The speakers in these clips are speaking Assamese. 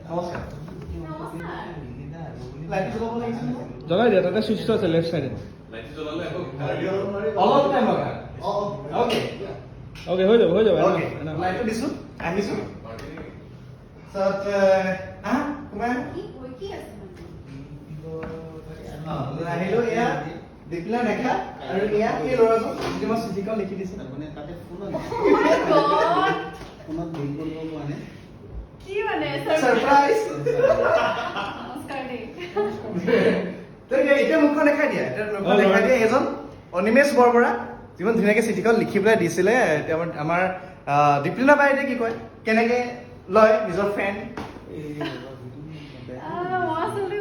নমস্কাৰ লাইটটো জ্বলাব লাগিছিল ন? জ্বলাই দিয়া তাতে চুইচটো আছে লেফ্ট চাইডে অলপ টাইম লগা অ'কে অ'কে হৈ যাব অ'কে লাইটটো দিছোঁ আহিছোঁ তাৰপিছত সোমাই আহিলো এয়া দেখিলা দেখা আৰু এয়া এই ল'ৰাজন যে মই চিঠিখন লিখি দিছোঁ মানে তাতে ফোনত বিল কৰিব পৰা নাই কি মানে সাৰপ্ৰাইজ নমস্কাৰ দেই এতিয়া মুখখন দেখাই দিয়া মুখখন দেখাই দিয়া এজন অনিমেষ বৰবৰা যিমান ধুনীয়াকৈ চিঠিখন লিখি পেলাই দিছিলে আমাৰ দীপলিনা বাইদেৱে কি কয় কেনেকৈ লয় নিজৰ ফ্ৰেণ্ড মই আচলতে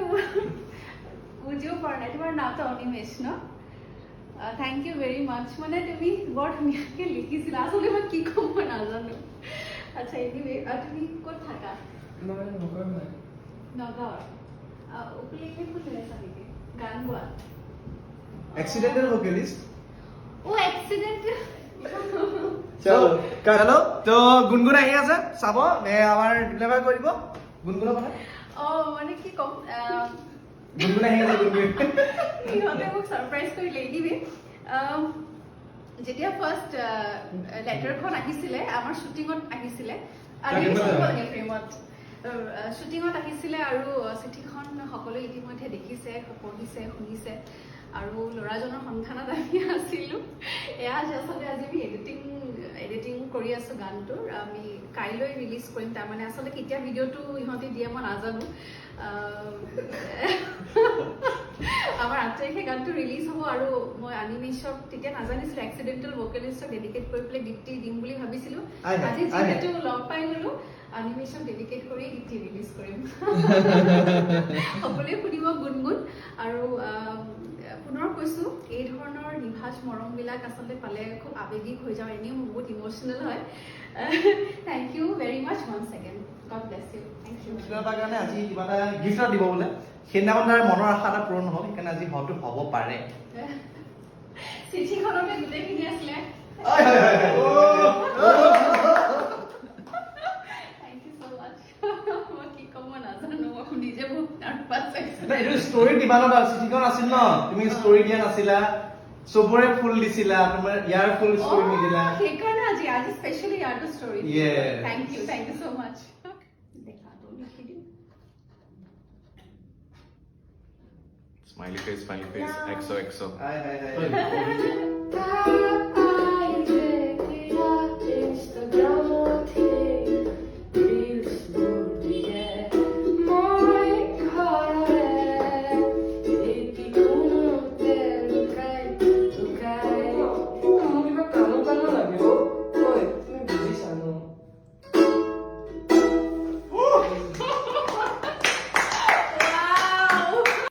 বুজিব পৰা নাই তোমাৰ নামটো অনিমেষ ন থেংক ইউ ভেৰি মাছ মানে তুমি বৰ ধুনীয়াকৈ লিখিছিলা আচলতে মই কি ক'ম মই নাজানো আচ্ছা এনিৱে তুমি ক'ত থাকা নগাঁৱৰ উপলেখে কোন আছা নেকি গান গোৱা এক্সিডেন্টাল ভোকেলিষ্ট এক্সিডেন্ট চলো তো গুণগুণ আহি আছে চাব আমাৰ ডিপ্লেভাৰ কৰিব গুণগুণৰ কথা মানে কি ক'ম গুণগুণ আহি আছে গুণগুণ ইহঁতে মোক ছাৰপ্ৰাইজ কৰিলে এনিৱে যেতিয়া ফাৰ্ষ্ট লেটাৰখন আহিছিলে আমাৰ শ্বুটিঙত আহিছিলে শ্বুটিঙত আহিছিলে আৰু চিঠিখন সকলোৱে ইতিমধ্যে দেখিছে পঢ়িছে শুনিছে আৰু ল'ৰাজনৰ সন্ধানত আমি আছিলোঁ এয়া আচলতে আজি আমি এডিটিং কৰি আছোঁ গানটোৰ আমি কাইলৈ ৰিলিজ কৰিম তাৰমানে আচলতে কেতিয়া ভিডিঅ'টো ইহঁতে দিয়ে মই নাজানো আমাৰ 8 তাৰিখে গানটো ৰিলিজ হ'ব আৰু মই অনিমেষক তেতিয়া নাজানিছিলোঁ এক্সিডেণ্টেল ভোকেলিষ্টক ডেডিকেট কৰি পেলাই গীতটি দিম বুলি ভাবিছিলোঁ আজি যিহেতু লগ পাই গ'লোঁ অনিমেষক ডেডিকেট কৰি গীতটি ৰিলিজ কৰিম সকলোৱে শুনিব গুণগুণ আৰু পুনৰ কৈছোঁ এই ধৰণৰ নিভাঁজ মৰমবিলাক আচলতে পালে খুব আৱেগিক হৈ যাওঁ এনেও বহুত ইম'চনেল হয় thank you very much one second God bless you thank you তাৰ কাৰণে আজি কিবা এটা গিফ্ট দিব বোলে সেইদিনাখন তাৰ মনৰ আশা এটা পূৰণ হ'ল সেইকাৰণে আজি হয়তো হ'ব পাৰে চিঠিখনতে গোটেইখিনি আছিলে থেংক ইউ ছ' মাছ মই কি ক'ম মই নাজানো মই নিজে বহুত নাৰ্ভাছ হৈছোঁ এইটো ষ্টৰী দিবানত চিঠিখন আছিল ন তুমি ষ্টৰী দিয়া নাছিলা চবৰে ফুল দিছিলা তোমাৰ ইয়াৰ ফুল ষ্টৰী নিদিলা সেইকাৰণে আজি স্পেচিয়েলি ইয়াৰটো story thank you so' much Smiley face, XOXO. Hi.